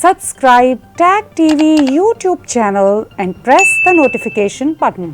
Subscribe Tag TV YouTube channel and press the notification button.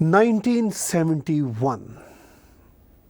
1971,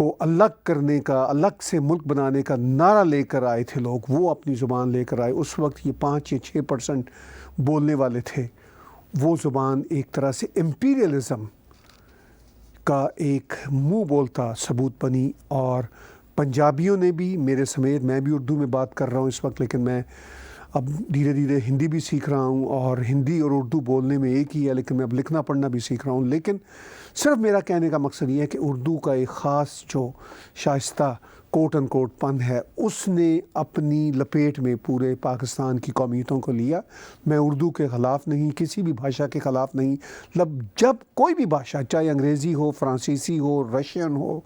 کو الگ کرنے کا, الگ سے ملک بنانے کا نعرہ لے کر آئے تھے لوگ, وہ اپنی زبان لے کر آئے. اس وقت یہ 5 یا 6% بولنے والے تھے. وہ زبان ایک طرح سے امپیریلزم کا ایک منہ بولتا ثبوت بنی. اور پنجابیوں نے بھی, میرے سمیت, میں بھی اردو میں بات کر رہا ہوں اس وقت, لیکن میں اب دھیرے دھیرے ہندی بھی سیکھ رہا ہوں, اور ہندی اور اردو بولنے میں ایک ہی ہے, لیکن میں اب لکھنا پڑھنا بھی سیکھ رہا ہوں. لیکن صرف میرا کہنے کا مقصد یہ ہے کہ اردو کا ایک خاص جو شائستہ کوٹ ان کوٹ پن ہے, اس نے اپنی لپیٹ میں پورے پاکستان کی قومیتوں کو لیا. میں اردو کے خلاف نہیں, کسی بھی بھاشا کے خلاف نہیں. جب کوئی بھی بھاشا, چاہے انگریزی ہو, فرانسیسی ہو, رشین ہو,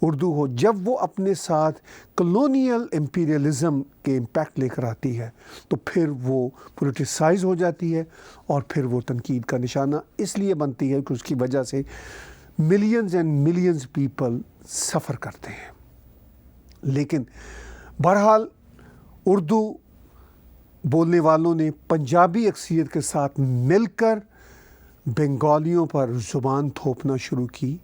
اردو ہو, جب وہ اپنے ساتھ کلونیل امپیریلزم کے امپیکٹ لے کر آتی ہے تو پھر وہ پولیٹیسائز ہو جاتی ہے, اور پھر وہ تنقید کا نشانہ اس لیے بنتی ہے کہ اس کی وجہ سے millions and millions people suffer کرتے ہیں. لیکن بہرحال اردو بولنے والوں نے پنجابی اکثریت کے ساتھ مل کر بنگالیوں پر زبان تھوپنا شروع کی,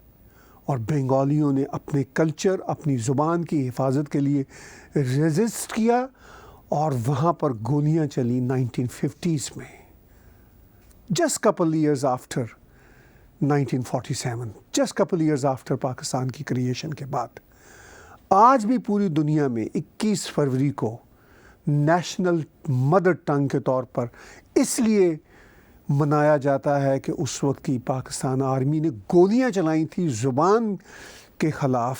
اور بنگالیوں نے اپنے کلچر, اپنی زبان کی حفاظت کے لیے ریزسٹ کیا, اور وہاں پر گولیاں چلی 1950s میں, just couple years after 1947, just couple years after Pakistan کی کریشن کے بعد. آج بھی پوری دنیا میں 21 فروری کو نیشنل مدر ٹنگ کے طور پر اس لیے منایا جاتا ہے کہ اس وقت کی پاکستان آرمی نے گولیاں چلائی تھیں زبان کے خلاف,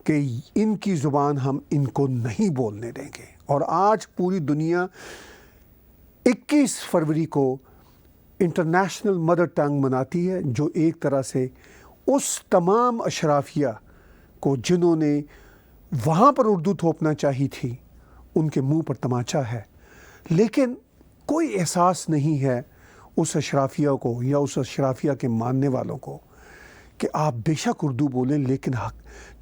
کہ ان کی زبان ہم ان کو نہیں بولنے دیں گے. اور آج پوری دنیا 21 فروری کو انٹرنیشنل مدر ٹنگ مناتی ہے, جو ایک طرح سے اس تمام اشرافیہ کو جنہوں نے وہاں پر اردو تھوپنا چاہی تھی, ان کے منہ پر تماچا ہے. لیکن کوئی احساس نہیں ہے اس اشرافیہ کو یا اس اشرافیہ کے ماننے والوں کو کہ آپ بے شک اردو بولیں, لیکن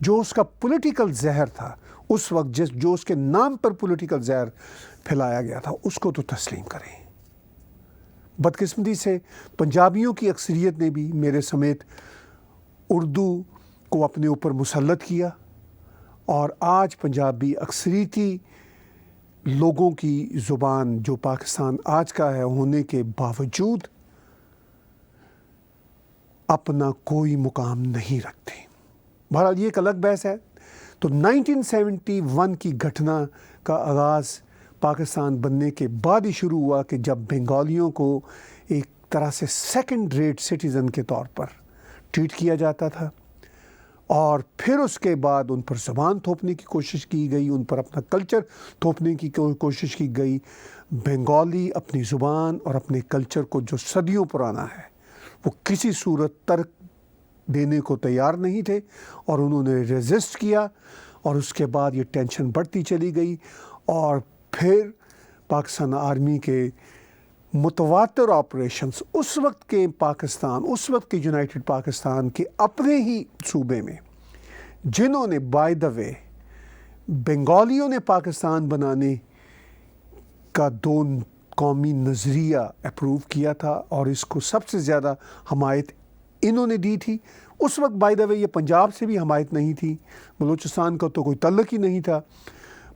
جو اس کا پولیٹیکل زہر تھا اس وقت, جو اس کے نام پر پولیٹیکل زہر پھیلایا گیا تھا, اس کو تو تسلیم کریں. بدقسمتی سے پنجابیوں کی اکثریت نے بھی میرے سمیت اردو کو اپنے اوپر مسلط کیا, اور آج پنجابی اکثریتی لوگوں کی زبان جو پاکستان آج کا ہے ہونے کے باوجود اپنا کوئی مقام نہیں رکھتے. بہرحال یہ ایک الگ بحث ہے. تو 1971 کی گھٹنا کا آغاز پاکستان بننے کے بعد ہی شروع ہوا, کہ جب بنگالیوں کو ایک طرح سے سیکنڈ ریٹ سٹیزن کے طور پر ٹریٹ کیا جاتا تھا, اور پھر اس کے بعد ان پر زبان تھوپنے کی کوشش کی گئی, ان پر اپنا کلچر تھوپنے کی کوشش کی گئی. بنگالی اپنی زبان اور اپنے کلچر کو جو صدیوں پرانا ہے وہ کسی صورت ترک دینے کو تیار نہیں تھے, اور انہوں نے ریزسٹ کیا, اور اس کے بعد یہ ٹینشن بڑھتی چلی گئی. اور پھر پاکستان آرمی کے متواتر آپریشنز اس وقت کے پاکستان, اس وقت کے یونائٹڈ پاکستان کے اپنے ہی صوبے میں, جنہوں نے بائی دا وے بنگالیوں نے پاکستان بنانے کا 2 قومی نظریہ اپروو کیا تھا, اور اس کو سب سے زیادہ حمایت انہوں نے دی تھی. اس وقت بائی دا وے یہ پنجاب سے بھی حمایت نہیں تھی, بلوچستان کا تو کوئی تعلق ہی نہیں تھا,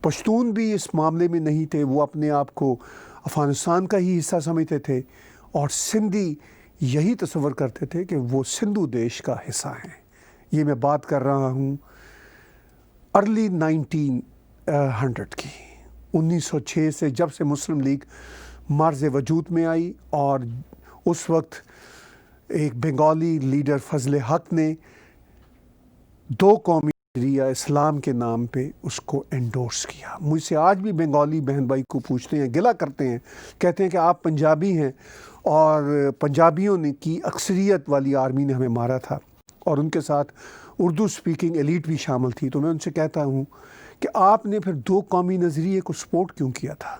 پشتون بھی اس معاملے میں نہیں تھے, وہ اپنے آپ کو افغانستان کا ہی حصہ سمجھتے تھے, اور سندھی یہی تصور کرتے تھے کہ وہ سندھو دیش کا حصہ ہیں. یہ میں بات کر رہا ہوں ارلی 1900 کی, 1906 سے, جب سے مسلم لیگ مرز وجود میں آئی, اور اس وقت ایک بنگالی لیڈر فضل حق نے 2 قومی نظریہ اسلام کے نام پہ اس کو انڈورس کیا. مجھ سے آج بھی بنگالی بہن بھائی کو پوچھتے ہیں, گلہ کرتے ہیں, کہتے ہیں کہ آپ پنجابی ہیں, اور پنجابیوں نے کی اکثریت والی آرمی نے ہمیں مارا تھا, اور ان کے ساتھ اردو سپیکنگ ایلیٹ بھی شامل تھی. تو میں ان سے کہتا ہوں کہ آپ نے پھر 2 قومی نظریے کو سپورٹ کیوں کیا تھا؟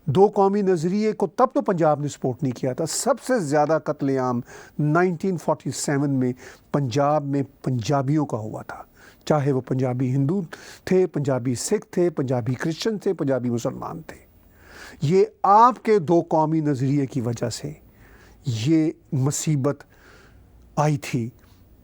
2 قومی نظریے کو تب تو پنجاب نے سپورٹ نہیں کیا تھا. سب سے زیادہ قتل عام 1947 میں پنجاب میں پنجابیوں کا ہوا تھا, چاہے وہ پنجابی ہندو تھے, پنجابی سکھ تھے, پنجابی کرسچن تھے, پنجابی مسلمان تھے. یہ آپ کے 2 قومی نظریے کی وجہ سے یہ مصیبت آئی تھی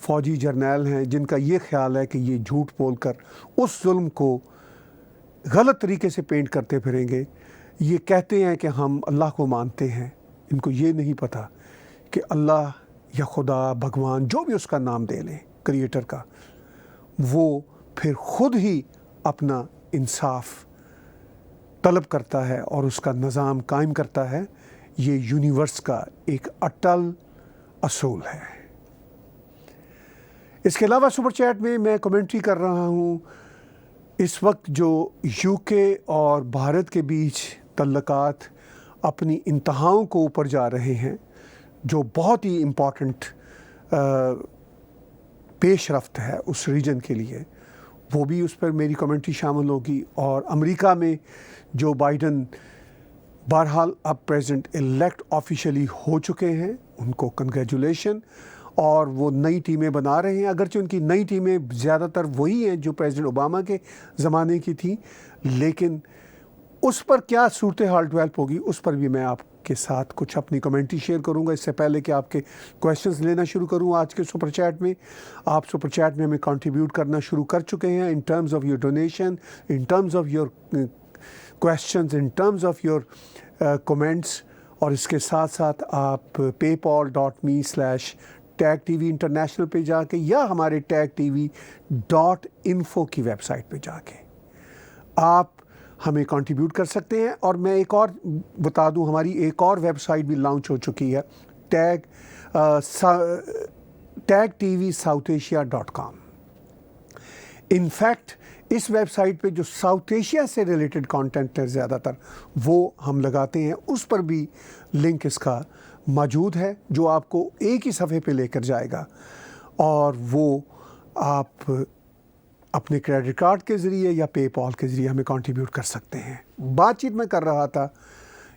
فوجی جرنیل ہیں جن کا یہ خیال ہے کہ یہ جھوٹ بول کر اس ظلم کو غلط طریقے سے پینٹ کرتے پھریں گے. یہ کہتے ہیں کہ ہم اللہ کو مانتے ہیں، ان کو یہ نہیں پتہ کہ اللہ یا خدا، بھگوان، جو بھی اس کا نام دے لیں، کریٹر کا، وہ پھر خود ہی اپنا انصاف طلب کرتا ہے اور اس کا نظام قائم کرتا ہے. یہ یونیورس کا ایک اٹل اصول ہے. اس کے علاوہ سپر چیٹ میں کمنٹری کر رہا ہوں. اس وقت جو یو کے اور بھارت کے بیچ تعلقات اپنی انتہاؤں کو اوپر جا رہے ہیں، جو بہت ہی امپورٹنٹ پیش رفت ہے اس ریجن کے لیے، وہ بھی اس پر میری کمنٹری شامل ہوگی. اور امریکہ میں جو بائیڈن بہرحال اب پریزیڈنٹ الیکٹ آفیشلی ہو چکے ہیں، ان کو کنگریچولیشن. اور وہ نئی ٹیمیں بنا رہے ہیں، اگرچہ ان کی نئی ٹیمیں زیادہ تر وہی ہیں جو پریزیڈنٹ اوباما کے زمانے کی تھیں، لیکن اس پر کیا صورتحال ڈیولپ ہوگی اس پر بھی میں آپ کے ساتھ کچھ اپنی کمنٹری شیئر کروں گا. اس سے پہلے کہ آپ کے کویشچنز لینا شروع کروں آج کے سپر چیٹ میں، آپ سپر چیٹ میں ہمیں کنٹریبیوٹ کرنا شروع کر چکے ہیں in terms of your donation, in terms of your questions, in terms of your comments. اور اس کے ساتھ ساتھ آپ paypal.me/TagTV انٹرنیشنل پہ جا کے یا ہمارے tagtv.info کی ویب سائٹ پہ جا کے آپ ہمیں کنٹریبیوٹ کر سکتے ہیں. اور میں ایک اور بتا دوں، ہماری ایک اور ویب سائٹ بھی لانچ ہو چکی ہے، tagtv.southeasia.com. ان فیکٹ اس ویب سائٹ پہ جو ساؤتھ ایشیا سے ریلیٹڈ کانٹینٹ ہے زیادہ تر وہ ہم لگاتے ہیں، اس پر بھی لنک اس کا موجود ہے جو آپ کو ایک ہی صفحے پہ لے کر جائے گا، اور وہ آپ اپنے کریڈٹ کارڈ کے ذریعے یا پے پال کے ذریعے ہمیں کنٹریبیوٹ کر سکتے ہیں. بات چیت میں کر رہا تھا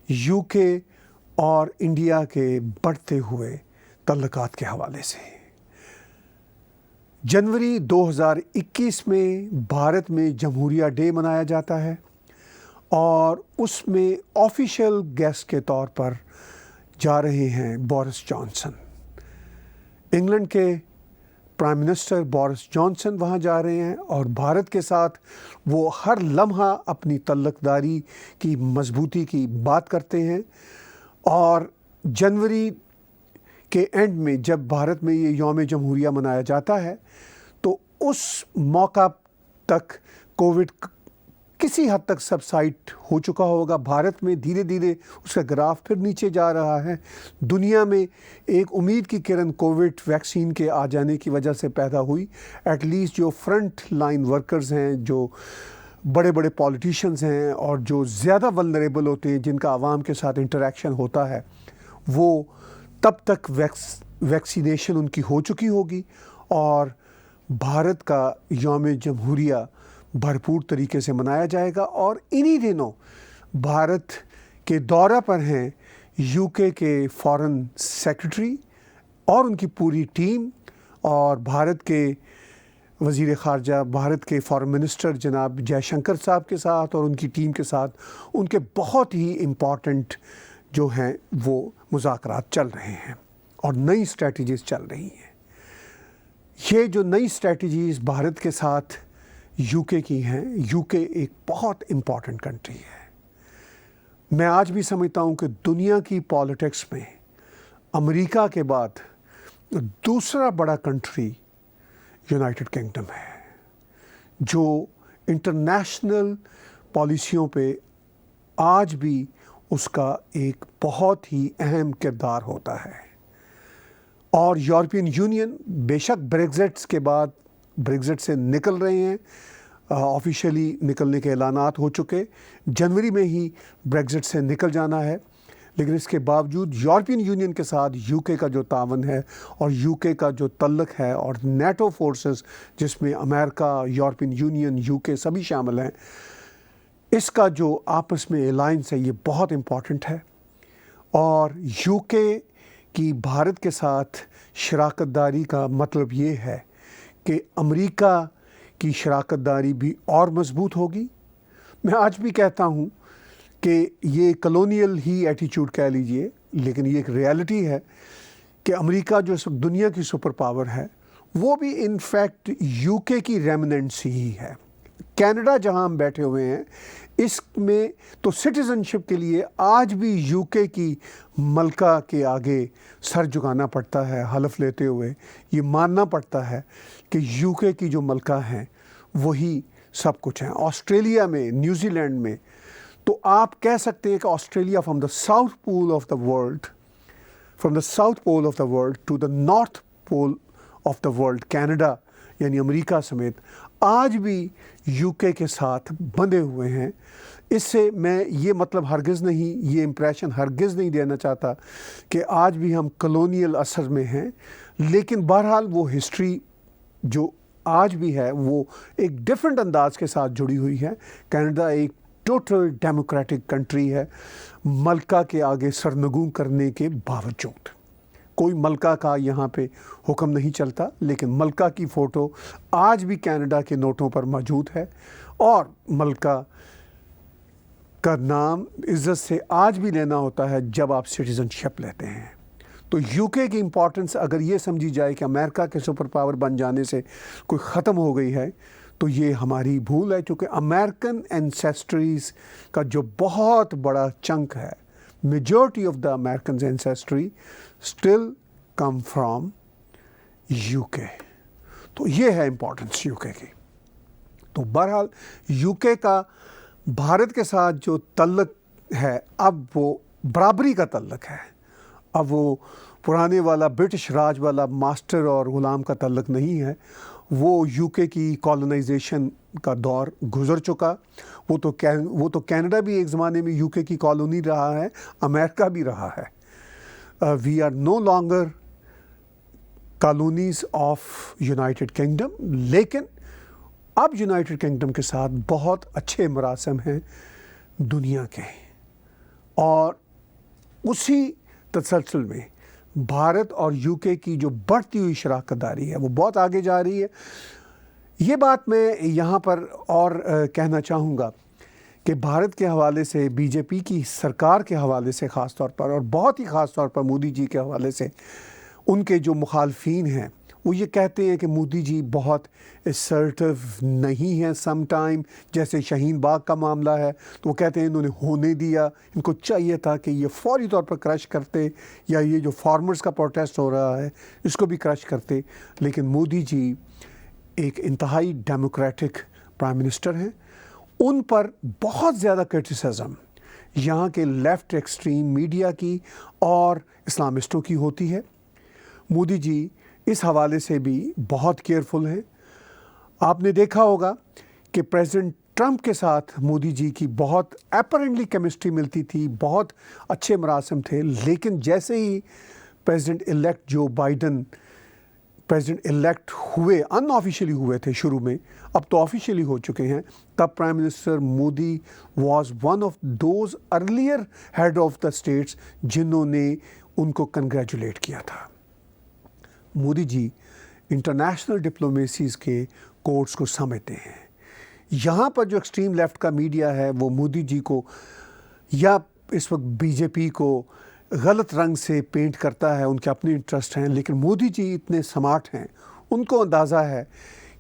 یو کے اور انڈیا کے بڑھتے ہوئے تعلقات کے حوالے سے. جنوری 2021 میں بھارت میں جمہوریہ ڈے منایا جاتا ہے، اور اس میں آفیشیل گیسٹ کے طور پر جا رہے ہیں بورس جانسن. انگلینڈ کے پرائم منسٹر بورس جانسن وہاں جا رہے ہیں، اور بھارت کے ساتھ وہ ہر لمحہ اپنی تعلق داری کی مضبوطی کی بات کرتے ہیں. اور جنوری کے اینڈ میں جب بھارت میں یہ یوم جمہوریہ منایا جاتا ہے تو اس موقع تک کووڈ کسی حد تک سبسائڈ ہو چکا ہوگا. بھارت میں دھیرے دھیرے اس کا گراف پھر نیچے جا رہا ہے. دنیا میں ایک امید کی کرن کووڈ ویکسین کے آ جانے کی وجہ سے پیدا ہوئی. ایٹ لیسٹ جو فرنٹ لائن ورکرز ہیں، جو بڑے بڑے پولیٹیشنز ہیں، اور جو زیادہ ولنریبل ہوتے ہیں، جن کا عوام کے ساتھ انٹریکشن ہوتا ہے، وہ تب تک ویکسینیشن ان کی ہو چکی ہوگی، اور بھارت کا یوم جمہوریہ بھرپور طریقے سے منایا جائے گا. اور انہی دنوں بھارت کے دورہ پر ہیں یو کے فارن سیکرٹری اور ان کی پوری ٹیم، اور بھارت کے وزیر خارجہ، بھارت کے فارن منسٹر جناب جے شنکر صاحب کے ساتھ اور ان کی ٹیم کے ساتھ ان کے بہت ہی امپورٹنٹ جو ہیں وہ مذاکرات چل رہے ہیں اور نئی اسٹریٹجیز چل رہی ہیں. یہ جو نئی اسٹریٹجیز بھارت کے ساتھ یو کے کی ہیں، یو کے ایک بہت امپورٹنٹ کنٹری ہے. میں آج بھی سمجھتا ہوں کہ دنیا کی پالیٹکس میں امریکہ کے بعد دوسرا بڑا کنٹری یونائٹڈ کنگڈم ہے، جو انٹرنیشنل پالیسیوں پہ آج بھی اس کا ایک بہت ہی اہم کردار ہوتا ہے. اور یورپین یونین بے شک بریگزٹ کے بعد بریگزٹ سے نکل رہے ہیں، آفیشیلی نکلنے کے اعلانات ہو چکے، جنوری میں ہی بریگزٹ سے نکل جانا ہے. لیکن اس کے باوجود یورپین یونین کے ساتھ یو کے کا جو تعاون ہے اور یو کے کا جو تعلق ہے، اور نیٹو فورسز جس میں امریکہ، یورپین یونین، یو کے سبھی شامل ہیں، اس کا جو آپس میں الائنس ہے یہ بہت امپورٹنٹ ہے. اور یو کے کی بھارت کے ساتھ شراکت داری کا مطلب یہ ہے کہ امریکہ کی شراکت داری بھی اور مضبوط ہوگی. میں آج بھی کہتا ہوں کہ یہ کلونیل ہی ایٹیچیوڈ کہہ لیجئے، لیکن یہ ایک ریالٹی ہے کہ امریکہ جو اس وقت دنیا کی سپر پاور ہے، وہ بھی انفیکٹ یو کے کی ریمننٹس ہی ہے. کینیڈا جہاں ہم بیٹھے ہوئے ہیں اس میں تو سٹیزنشپ کے لیے آج بھی یو کے کی ملکہ کے آگے سر جھکانا پڑتا ہے, حلف لیتے ہوئے یہ ماننا پڑتا ہے کہ یو کے کی جو ملکہ ہیں وہی سب کچھ ہیں. آسٹریلیا میں, نیوزی لینڈ میں تو آپ کہہ سکتے ہیں کہ Australia from the South Pole of the world, from the South Pole of the world to the North Pole of the world, Canada یعنی امریکہ سمیت آج بھی یو کے ساتھ بندھے ہوئے ہیں. اس سے میں یہ مطلب ہرگز نہیں, یہ امپریشن ہرگز نہیں دینا چاہتا کہ آج بھی ہم کلونیل اثر میں ہیں, لیکن بہرحال وہ ہسٹری جو آج بھی ہے وہ ایک ڈیفرنٹ انداز کے ساتھ جڑی ہوئی ہے. کینیڈا ایک ٹوٹل ڈیموکریٹک کنٹری ہے, ملکہ کے آگے سرنگوں کرنے کے باوجود. کوئی ملکہ کا یہاں پہ حکم نہیں چلتا, لیکن ملکہ کی فوٹو آج بھی کینیڈا کے نوٹوں پر موجود ہے, اور ملکہ کا نام عزت سے آج بھی لینا ہوتا ہے جب آپ سٹیزن شپ لیتے ہیں. تو یو کے کی امپورٹنس اگر یہ سمجھی جائے کہ امریکہ کے سپر پاور بن جانے سے کوئی ختم ہو گئی ہے تو یہ ہماری بھول ہے, چونکہ امریکن اینسیسٹریز کا جو بہت بڑا چنک ہے, majority of the Americans ancestry still come from you کے. تو یہ ہے امپورٹنس یو کے کی. تو بہرحال یو کے کا بھارت کے ساتھ جو تعلق ہے اب وہ برابری کا تعلق ہے. اب وہ پرانے والا برٹش راج والا ماسٹر اور غلام کا تعلق نہیں ہے. وہ یو کے کی کالونائزیشن کا دور گزر چکا. وہ تو کینیڈا بھی ایک زمانے میں یو کے کی کالونی رہا ہے, امریکہ بھی رہا ہے. We are no longer colonies of United Kingdom, لیکن اب یونائٹڈ کنگڈم کے ساتھ بہت اچھے مراسم ہیں دنیا کے, اور اسی تسلسل میں بھارت اور یو کے کی جو بڑھتی ہوئی شراکت داری ہے وہ بہت آگے جا رہی ہے. یہ بات میں یہاں پر اور کہنا چاہوں گا کہ بھارت کے حوالے سے, بی جے پی کی سرکار کے حوالے سے خاص طور پر, اور بہت ہی خاص طور پر مودی جی کے حوالے سے, ان کے جو مخالفین ہیں وہ یہ کہتے ہیں کہ مودی جی بہت اسرٹیو نہیں ہیں سم ٹائم. جیسے شاہین باغ کا معاملہ ہے تو وہ کہتے ہیں انہوں نے ہونے دیا, ان کو چاہیے تھا کہ یہ فوری طور پر کرش کرتے, یا یہ جو فارمرز کا پروٹیسٹ ہو رہا ہے اس کو بھی کرش کرتے. لیکن مودی جی ایک انتہائی ڈیموکریٹک پرائم منسٹر ہیں. ان پر بہت زیادہ کرٹیسزم یہاں کے لیفٹ ایکسٹریم میڈیا کی اور اسلامسٹوں کی ہوتی ہے. مودی جی اس حوالے سے بھی بہت کیئرفل ہیں. آپ نے دیکھا ہوگا کہ پریزیڈنٹ ٹرمپ کے ساتھ مودی جی کی بہت اپیرنٹلی کیمسٹری ملتی تھی, بہت اچھے مراسم تھے, لیکن جیسے ہی president elect Joe Biden president elect ہوئے, ان آفیشیلی ہوئے تھے شروع میں, اب تو آفیشیلی ہو چکے ہیں, تب prime minister Modi was one of those earlier head of the states جنہوں نے ان کو کنگریچولیٹ کیا تھا. مودی جی انٹرنیشنل ڈپلومیسیز کے کوڈز کو سمجھتے ہیں. یہاں پر جو ایکسٹریم لیفٹ کا میڈیا ہے وہ مودی جی کو یا اس وقت بی جے پی کو غلط رنگ سے پینٹ کرتا ہے, ان کے اپنے انٹرسٹ ہیں, لیکن مودی جی اتنے سمارٹ ہیں, ان کو اندازہ ہے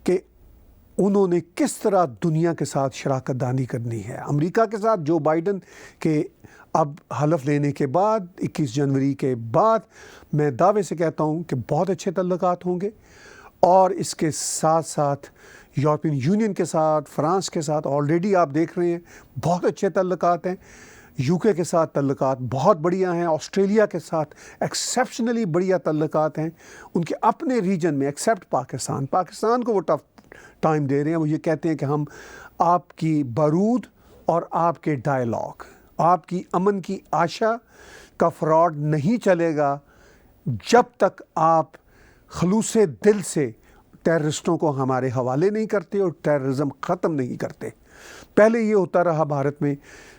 کہ انہوں نے کس طرح دنیا کے ساتھ شراکت دانی کرنی ہے. امریکہ کے ساتھ جو بائیڈن کے اب حلف لینے کے بعد 21 جنوری کے بعد میں دعوے سے کہتا ہوں کہ بہت اچھے تعلقات ہوں گے, اور اس کے ساتھ ساتھ یورپین یونین کے ساتھ, فرانس کے ساتھ آلریڈی آپ دیکھ رہے ہیں بہت اچھے تعلقات ہیں. یو کے ساتھ تعلقات بہت بڑھیا ہیں, آسٹریلیا کے ساتھ ایکسیپشنلی بڑھیا تعلقات ہیں. ان کے اپنے ریجن میں ایکسیپٹ پاکستان کو وہ ٹف ٹائم دے رہے ہیں. وہ یہ کہتے ہیں کہ ہم آپ کی بارود اور آپ کے ڈائلاگ, آپ کی امن کی آشا کا فراڈ نہیں چلے گا جب تک آپ خلوص دل سے ٹیررسٹوں کو ہمارے حوالے نہیں کرتے اور ٹیررزم ختم نہیں کرتے. پہلے یہ ہوتا رہا بھارت میں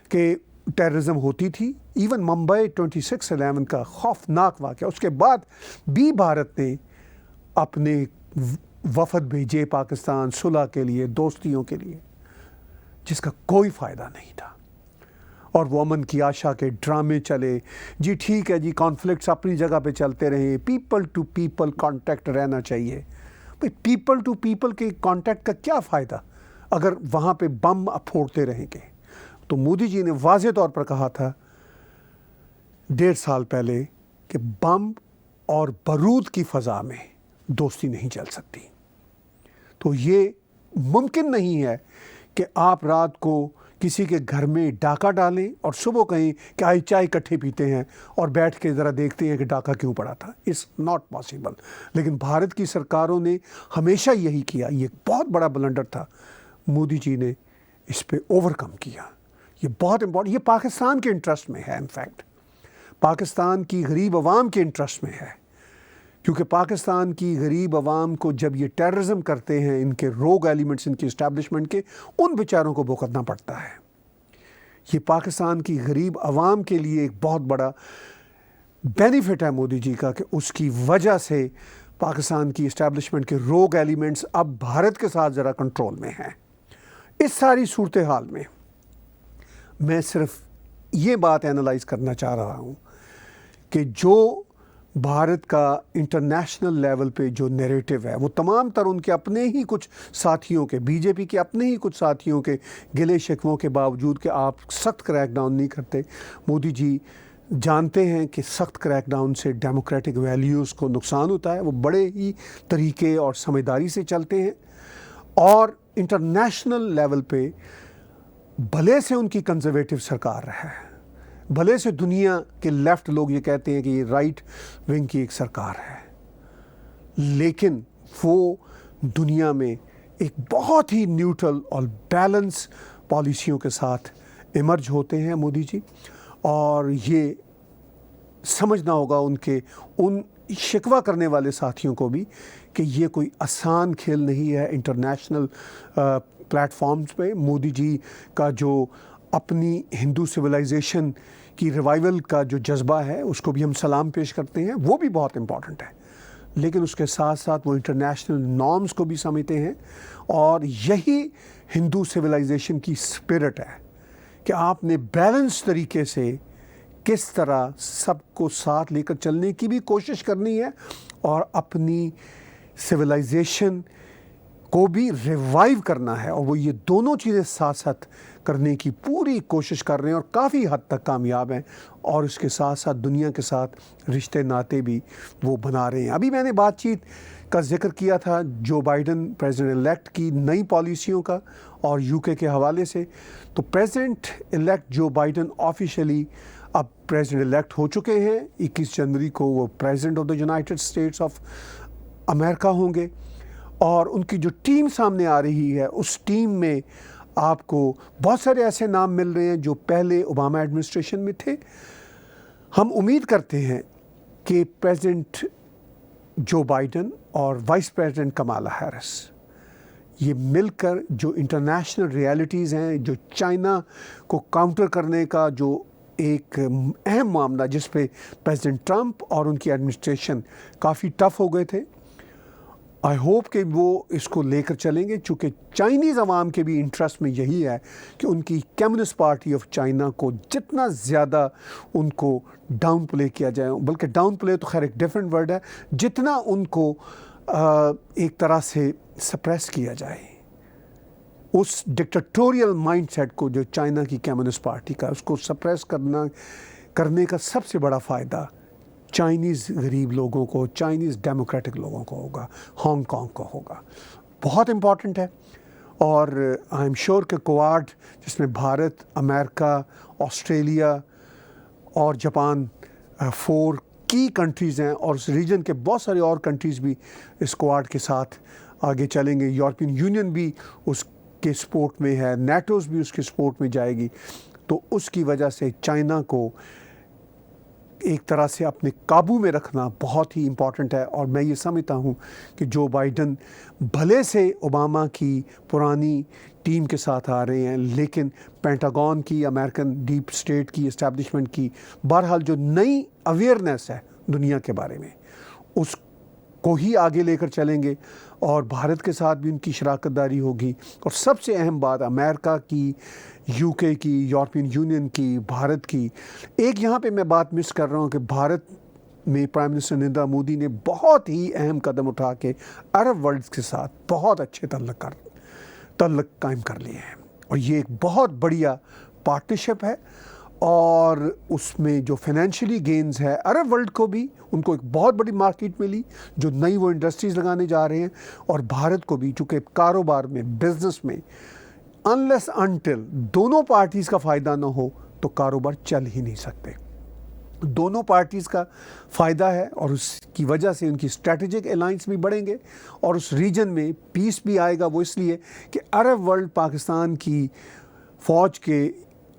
کہ ٹیررزم ہوتی تھی, ایون ممبئی 26/11 کا خوفناک واقعہ, اس کے بعد بھی بھارت نے اپنے وفد بھیجے پاکستان صلح کے لیے, دوستیوں کے لیے, جس کا کوئی فائدہ نہیں تھا. اور وہ امن کی آشا کے ڈرامے چلے, جی ٹھیک ہے جی کانفلکٹس اپنی جگہ پہ چلتے رہیں, پیپل ٹو پیپل کانٹیکٹ رہنا چاہیے, پیپل ٹو پیپل کے کانٹیکٹ کا کیا فائدہ اگر وہاں پہ بم پھوڑتے رہیں گے؟ تو مودی جی نے واضح طور پر کہا تھا 1.5 سال پہلے کہ بم اور بارود کی فضا میں دوستی نہیں چل سکتی. تو یہ ممکن نہیں ہے کہ آپ رات کو کسی کے گھر میں ڈاکہ ڈالیں اور صبح کہیں کہ آئی چائے اکٹھے پیتے ہیں اور بیٹھ کے ذرا دیکھتے ہیں کہ ڈاکہ کیوں پڑا تھا. It's not possible. لیکن بھارت کی سرکاروں نے ہمیشہ یہی کیا. یہ بہت بڑا بلنڈر تھا. مودی جی نے اس پہ اوور کم کیا. یہ بہت امپورٹنٹ. یہ پاکستان کے انٹرسٹ میں ہے. انفیکٹ پاکستان کی غریب عوام کے انٹرسٹ میں ہے، کیونکہ پاکستان کی غریب عوام کو جب یہ ٹیررزم کرتے ہیں، ان کے روگ ایلیمنٹس ان کی اسٹیبلشمنٹ کے، ان بیچاروں کو بھگتنا پڑتا ہے. یہ پاکستان کی غریب عوام کے لیے ایک بہت بڑا بینیفٹ ہے مودی جی کا، کہ اس کی وجہ سے پاکستان کی اسٹیبلشمنٹ کے روگ ایلیمنٹس اب بھارت کے ساتھ ذرا کنٹرول میں ہیں. اس ساری صورتحال میں میں صرف یہ بات اینالائز کرنا چاہ رہا ہوں کہ جو بھارت کا انٹرنیشنل لیول پہ جو نیریٹو ہے، وہ تمام تر ان کے اپنے ہی کچھ ساتھیوں کے، بی جے پی کے اپنے ہی کچھ ساتھیوں کے گلے شکووں کے باوجود کہ آپ سخت کریک ڈاؤن نہیں کرتے. مودی جی جانتے ہیں کہ سخت کریک ڈاؤن سے ڈیموکریٹک ویلیوز کو نقصان ہوتا ہے. وہ بڑے ہی طریقے اور سمجھداری سے چلتے ہیں، اور انٹرنیشنل لیول پہ بھلے سے ان کی کنزرویٹو سرکار ہے، بھلے سے دنیا کے لیفٹ لوگ یہ کہتے ہیں کہ یہ رائٹ ونگ کی ایک سرکار ہے، لیکن وہ دنیا میں ایک بہت ہی نیوٹرل اور بیلنس پالیسیوں کے ساتھ ایمرج ہوتے ہیں مودی جی. اور یہ سمجھنا ہوگا ان شکوہ کرنے والے ساتھیوں کو بھی کہ یہ کوئی آسان کھیل نہیں ہے. انٹرنیشنل پلیٹ فارمز پہ مودی جی کا جو اپنی ہندو سویلائزیشن کی ریوائول کا جو جذبہ ہے، اس کو بھی ہم سلام پیش کرتے ہیں، وہ بھی بہت امپورٹنٹ ہے. لیکن اس کے ساتھ ساتھ وہ انٹرنیشنل نارمز کو بھی سمجھتے ہیں، اور یہی ہندو سویلائزیشن کی اسپرٹ ہے کہ آپ نے بیلنس طریقے سے کس طرح سب کو ساتھ لے کر چلنے کی بھی کوشش کرنی ہے، اور اپنی سویلائزیشن کو بھی ریوائیو کرنا ہے. اور وہ یہ دونوں چیزیں ساتھ ساتھ کرنے کی پوری کوشش کر رہے ہیں، اور کافی حد تک کامیاب ہیں. اور اس کے ساتھ ساتھ دنیا کے ساتھ رشتے ناتے بھی وہ بنا رہے ہیں. ابھی میں نے بات چیت کا ذکر کیا تھا جو بائیڈن پریزیڈنٹ الیکٹ کی نئی پالیسیوں کا اور یو کے حوالے سے. تو president elect Joe Biden officially اب پریزیڈنٹ الیکٹ ہو چکے ہیں. 21 جنوری کو وہ president of the United States of America ہوں گے، اور ان کی جو ٹیم سامنے آ رہی ہے، اس ٹیم میں آپ کو بہت سارے ایسے نام مل رہے ہیں جو پہلے اوباما ایڈمنسٹریشن میں تھے. ہم امید کرتے ہیں کہ پریزیڈنٹ جو بائیڈن اور وائس پریزیڈنٹ کمالا ہیرس یہ مل کر جو انٹرنیشنل ریالٹیز ہیں، جو چائنا کو کاؤنٹر کرنے کا جو ایک اہم معاملہ جس پہ پریزیڈنٹ ٹرمپ اور ان کی ایڈمنسٹریشن کافی ٹف ہو گئے تھے، آئی ہوپ کہ وہ اس کو لے کر چلیں گے. چونکہ چائنیز عوام کے بھی انٹرسٹ میں یہی ہے کہ ان کی کمیونسٹ پارٹی آف چائنا کو جتنا زیادہ ان کو ڈاؤن پلے کیا جائے، بلکہ ڈاؤن پلے تو خیر ایک ڈیفرنٹ ورڈ ہے، جتنا ان کو ایک طرح سے سپریس کیا جائے، اس ڈکٹیٹوریل مائنڈ سیٹ کو جو چائنا کی کمیونسٹ پارٹی کا، اس کو سپریس کرنے کا سب سے بڑا فائدہ چائنیز غریب لوگوں کو، چائنیز ڈیموکریٹک لوگوں کو ہوگا، ہانگ کانگ کو ہوگا. بہت امپورٹنٹ ہے. اور آئی ایم شیور کہ کوآڈ جس میں بھارت، امریکہ، آسٹریلیا اور جاپان 4 کی کنٹریز ہیں، اور اس ریجن کے بہت سارے اور کنٹریز بھی اس کوآڈ کے ساتھ آگے چلیں گے. یورپین یونین بھی اس کے سپورٹ میں ہے، نیٹوز بھی اس کے سپورٹ میں جائے گی. تو اس کی وجہ سے چائنا کو ایک طرح سے اپنے قابو میں رکھنا بہت ہی امپورٹنٹ ہے. اور میں یہ سمجھتا ہوں کہ جو بائیڈن بھلے سے اوباما کی پرانی ٹیم کے ساتھ آ رہے ہیں، لیکن پینٹاگون کی، امریکن ڈیپ اسٹیٹ کی اسٹیبلشمنٹ کی بہرحال جو نئی اویئرنیس ہے دنیا کے بارے میں، اس کو ہی آگے لے کر چلیں گے. اور بھارت کے ساتھ بھی ان کی شراکت داری ہوگی. اور سب سے اہم بات امریکہ کی، یو کے کی، یورپین یونین کی، بھارت کی. ایک یہاں پہ میں بات مس کر رہا ہوں کہ بھارت میں پرائم منسٹر نریندر مودی نے بہت ہی اہم قدم اٹھا کے عرب ورلڈ کے ساتھ بہت اچھے تعلق قائم کر لیے ہیں، اور یہ ایک بہت بڑھیا پارٹنرشپ ہے، اور اس میں جو فائنینشلی گینز ہے عرب ورلڈ کو بھی، ان کو ایک بہت بڑی مارکیٹ ملی جو نئی وہ انڈسٹریز لگانے جا رہے ہیں، اور بھارت کو بھی، چونکہ کاروبار میں، بزنس میں انلیس انٹل دونوں پارٹیز کا فائدہ نہ ہو تو کاروبار چل ہی نہیں سکتے۔ دونوں پارٹیز کا فائدہ ہے، اور اس کی وجہ سے ان کی اسٹریٹجک الائنس بھی بڑھیں گے، اور اس ریجن میں پیس بھی آئے گا۔ وہ اس لیے کہ عرب ورلڈ پاکستان کی فوج کے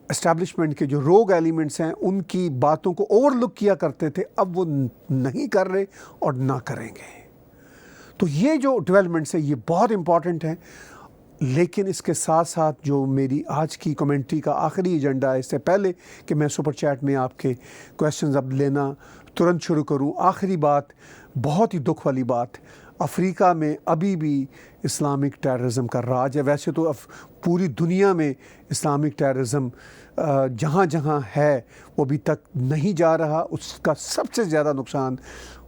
اسٹیبلشمنٹ کے جو روگ ایلیمنٹس ہیں ان کی باتوں کو اوور لک کیا کرتے تھے، اب وہ نہیں کر رہے اور نہ کریں گے۔ تو یہ جو ڈیولپمنٹس ہیں یہ بہت امپورٹنٹ ہیں، لیکن اس کے ساتھ ساتھ جو میری آج کی کمنٹری کا آخری ایجنڈا ہے، اس سے پہلے کہ میں سپر چیٹ میں آپ کے کویشچنز اب لینا ترنت شروع کروں، آخری بات، بہت ہی دکھ والی بات، افریقہ میں ابھی بھی اسلامک ٹیررزم کا راج ہے۔ ویسے تو پوری دنیا میں اسلامک ٹیررزم جہاں جہاں ہے وہ ابھی تک نہیں جا رہا، اس کا سب سے زیادہ نقصان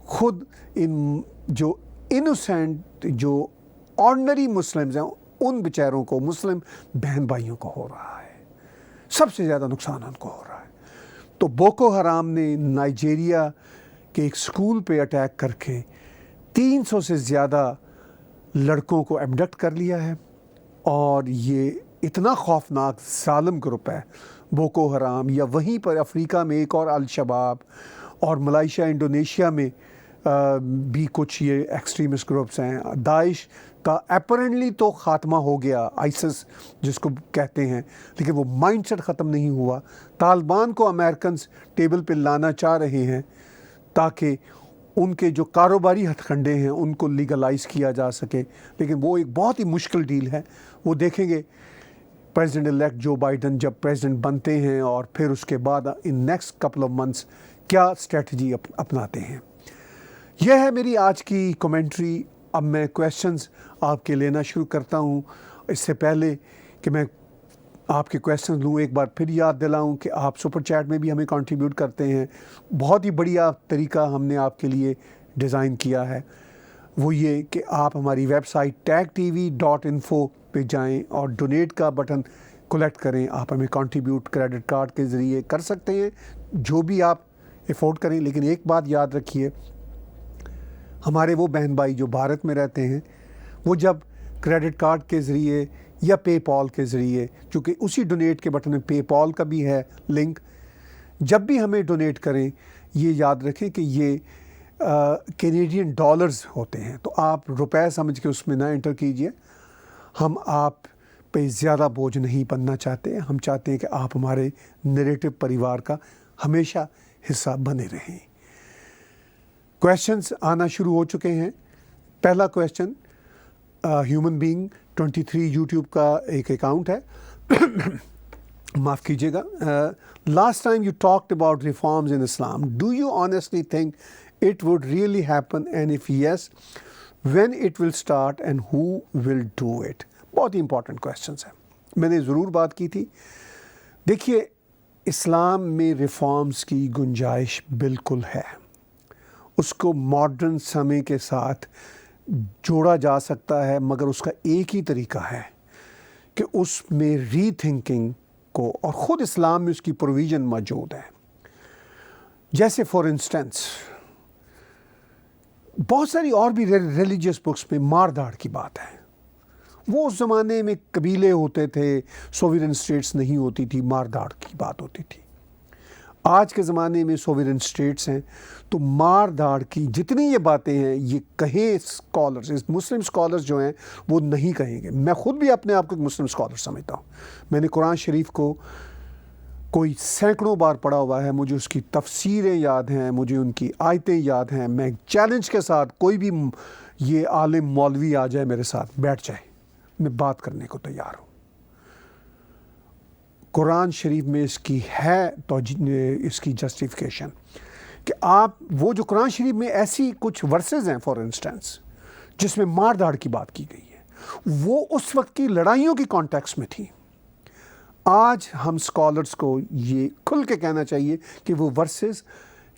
خود ان جو انوسینٹ، جو آرڈنری مسلمز ہیں، ان بیچاروں کو، مسلم بہن بھائیوں کو ہو رہا ہے، سب سے زیادہ نقصان ان کو ہو رہا ہے۔ تو بوکو حرام نے نائجیریا کے ایک سکول پہ اٹیک کر کے 300 سے زیادہ لڑکوں کو ایبڈکٹ کر لیا ہے، اور یہ اتنا خوفناک ظالم گروپ ہے بوکو حرام۔ یا وہیں پر افریقہ میں ایک اور الشباب، اور ملائیشیا، انڈونیشیا میں بھی کچھ یہ ایکسٹریمسٹ گروپس ہیں۔ داعش کا اپیرنٹلی تو خاتمہ ہو گیا، آئسس جس کو کہتے ہیں، لیکن وہ مائنڈ سیٹ ختم نہیں ہوا۔ طالبان کو امریکنز ٹیبل پہ لانا چاہ رہے ہیں تاکہ ان کے جو کاروباری ہتھ کنڈے ہیں ان کو لیگلائز کیا جا سکے، لیکن وہ ایک بہت ہی مشکل ڈیل ہے۔ وہ دیکھیں گے پریزیڈنٹ الیکٹ جو بائیڈن جب پریزیڈنٹ بنتے ہیں، اور پھر اس کے بعد in next couple of months کیا اسٹریٹجی اپناتے ہیں۔ یہ ہے میری آج کی کمنٹری۔ اب میں کویشچنز آپ کے لینا شروع کرتا ہوں۔ اس سے پہلے کہ میں آپ کے کویشچنز لوں، ایک بار پھر یاد دلاؤں کہ آپ سپر چیٹ میں بھی ہمیں کنٹریبیوٹ کرتے ہیں۔ بہت ہی بڑھیا طریقہ ہم نے آپ کے لیے ڈیزائن کیا ہے، وہ یہ کہ آپ ہماری ویب سائٹ techtv.info پہ جائیں اور ڈونیٹ کا بٹن کلیکٹ کریں۔ آپ ہمیں کنٹریبیوٹ کریڈٹ کارڈ کے ذریعے کر سکتے ہیں، جو بھی آپ افورڈ کریں، لیکن ایک بات یاد رکھیے، ہمارے وہ بہن بھائی جو بھارت میں رہتے ہیں، وہ جب کریڈٹ کارڈ کے ذریعے یا پے پال کے ذریعے، چونکہ اسی ڈونیٹ کے بٹن میں پے پال کا بھی ہے لنک، جب بھی ہمیں ڈونیٹ کریں یہ یاد رکھیں کہ یہ کینیڈین ڈالرز ہوتے ہیں، تو آپ روپے سمجھ کے اس میں نہ انٹر کیجئے۔ ہم آپ پہ زیادہ بوجھ نہیں بننا چاہتے، ہم چاہتے ہیں کہ آپ ہمارے نیریٹو پریوار کا ہمیشہ حصہ بنے رہیں۔ کویشچنز آنا شروع ہو چکے ہیں۔ پہلا کویشچن، ہیومن بینگ 23 یوٹیوب کا ایک اکاؤنٹ ہے، معاف کیجیے گا۔ Last time you talked about reforms in Islam, do you honestly think it would really happen, and if yes when it will start and who will do it? بہت ہی important questions ہیں، میں نے ضرور بات کی تھی۔ دیکھیے، اسلام میں ریفارمز کی گنجائش بالکل ہے، اس کو ماڈرن سمے کے ساتھ جوڑا جا سکتا ہے، مگر اس کا ایک ہی طریقہ ہے کہ اس میں ری تھنکنگ کو، اور خود اسلام میں اس کی پروویژن موجود ہے۔ جیسے فار انسٹنس بہت ساری اور بھی ریلیجیس بکس میں مار دھاڑ کی بات ہے۔ وہ اس زمانے میں قبیلے ہوتے تھے، سوورن اسٹیٹس نہیں ہوتی تھی، مار دھاڑ کی بات ہوتی تھی۔ آج کے زمانے میں سوورن اسٹیٹس ہیں، تو مار دھاڑ کی جتنی یہ باتیں ہیں، یہ کہیں اسکالرز، مسلم اسکالرز جو ہیں وہ نہیں کہیں گے۔ میں خود بھی اپنے آپ کو ایک مسلم اسکالر سمجھتا ہوں۔ میں نے قرآن شریف کو کوئی سینکڑوں بار پڑھا ہوا ہے، مجھے اس کی تفسیریں یاد ہیں، مجھے ان کی آیتیں یاد ہیں۔ میں چیلنج کے ساتھ، کوئی بھی یہ عالم مولوی آ جائے میرے ساتھ بیٹھ جائے، میں بات کرنے کو تیار ہوں۔ قرآن شریف میں اس کی ہے تو اس کی جسٹیفیکیشن کہ آپ وہ جو قرآن شریف میں ایسی کچھ ورسز ہیں فار انسٹنس جس میں مار دھاڑ کی بات کی گئی ہے، وہ اس وقت کی لڑائیوں کی کانٹیکس میں تھی۔ آج ہم اسکالرس کو یہ کھل کے کہنا چاہیے کہ وہ ورسز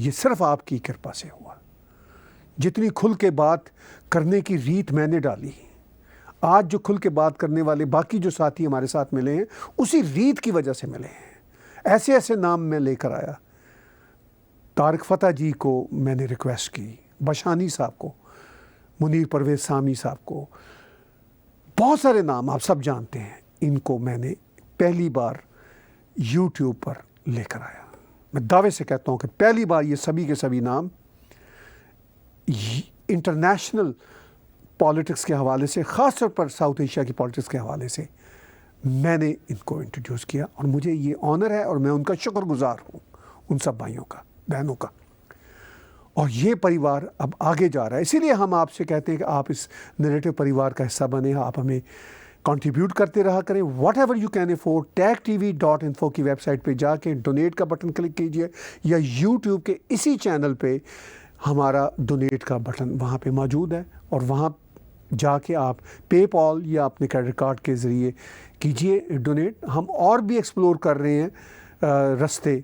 یہ صرف آپ کی کرپا سے ہوا. جتنی کھل کے بات کرنے کی ریت میں نے ڈالی, آج جو کھل کے بات کرنے والے باقی جو ساتھی ہمارے ساتھ ملے ہیں اسی ریت کی وجہ سے ملے ہیں. ایسے ایسے نام میں لے کر آیا. طارق فتح جی کو میں نے ریکویسٹ کی, بشانی صاحب کو, منیر پرویز سامی صاحب کو, بہت سارے نام آپ سب جانتے ہیں. ان کو میں نے پہلی بار یوٹیوب پر لے کر آیا. میں دعوے سے کہتا ہوں کہ پہلی بار یہ سبھی کے سبھی نام انٹرنیشنل پالیٹکس کے حوالے سے, خاص طور پر ساؤتھ ایشیا کی پالیٹکس کے حوالے سے میں نے ان کو انٹروڈیوس کیا, اور مجھے یہ آنر ہے اور میں ان کا شکر گزار ہوں, ان سب بھائیوں کا, بہنوں کا. اور یہ پریوار اب آگے جا رہا ہے. اسی لیے ہم آپ سے کہتے ہیں کہ آپ اس نیریٹو پریوار کا حصہ بنیں, آپ ہمیں کنٹریبیوٹ کرتے رہا کریں. What ever you can afford, techtv.info کی ویب سائٹ پہ جا کے ڈونیٹ کا بٹن کلک کیجئے, یا یوٹیوب کے اسی چینل پہ ہمارا ڈونیٹ کا بٹن وہاں پہ موجود ہے, اور وہاں جا کے آپ پے پال یا اپنے کریڈٹ کارڈ کے ذریعے کیجئے ڈونیٹ. ہم اور بھی ایکسپلور کر رہے ہیں رستے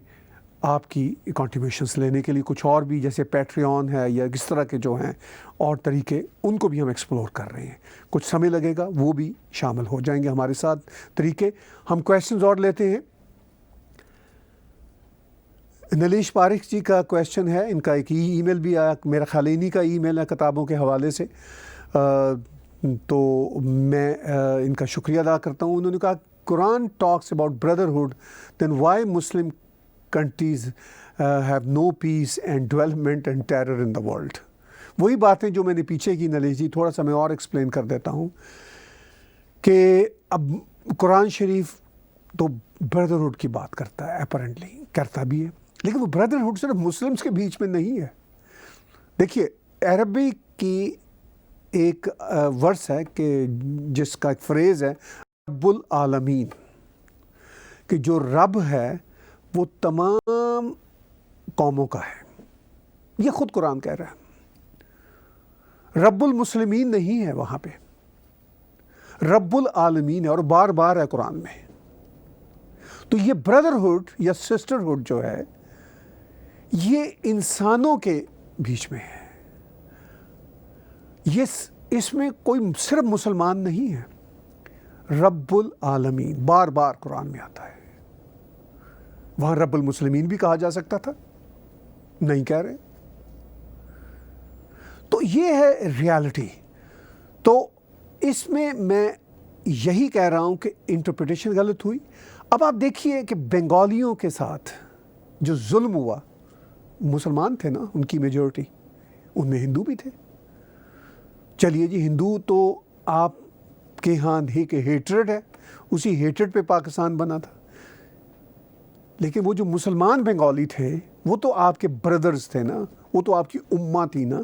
آپ کی کنٹریبیوشنس لینے کے لیے, کچھ اور بھی جیسے پیٹریون ہے یا اس طرح کے جو ہیں اور طریقے, ان کو بھی ہم ایکسپلور کر رہے ہیں. کچھ سمے لگے گا, وہ بھی شامل ہو جائیں گے ہمارے ساتھ طریقے. ہم کویشچنز اور لیتے ہیں. نلیش پاریکھ جی کا کویشچن ہے, ان کا ایک ای میل بھی آیا, میرا خیال انہی کا ای میل ہے کتابوں کے حوالے سے, تو میں ان کا شکریہ ادا کرتا ہوں. انہوں نے کہا قرآن talks about brotherhood, then why Muslim countries have no peace and development and terror in the world. وہی باتیں جو میں نے پیچھے کی نلیش جی, تھوڑا سا میں اور ایکسپلین کر دیتا ہوں کہ اب قرآن شریف تو بردرہڈ کی بات کرتا ہے, اپیرنٹلی کرتا بھی ہے, لیکن وہ بردرہڈ صرف مسلمس کے بیچ میں نہیں ہے. دیکھیے عربی کی ایک ورس ہے کہ جس کا ایک فریز ہے رب العالمین, کہ جو رب ہے وہ تمام قوموں کا ہے. یہ خود قرآن کہہ رہا ہے. رب المسلمین نہیں ہے وہاں پہ, رب العالمین ہے, اور بار بار ہے قرآن میں. تو یہ بردرہڈ یا سسٹرہڈ جو ہے یہ انسانوں کے بیچ میں ہے. اس میں کوئی صرف مسلمان نہیں ہے. رب العالمین بار بار قرآن میں آتا ہے. وہاں رب المسلمین بھی کہا جا سکتا تھا, نہیں کہہ رہے. تو یہ ہے ریالٹی. تو اس میں یہی کہہ رہا ہوں کہ انٹرپریٹیشن غلط ہوئی. اب آپ دیکھیے کہ بنگالیوں کے ساتھ جو ظلم ہوا, مسلمان تھے نا ان کی میجورٹی, ان میں ہندو بھی تھے. چلیے جی, ہندو تو آپ کے ہاں ایک ہیٹرڈ ہے, اسی ہیٹرڈ پہ پاکستان بنا تھا. لیکن وہ جو مسلمان بنگالی تھے وہ تو آپ کے بردرز تھے نا, وہ تو آپ کی امہ تھی نا.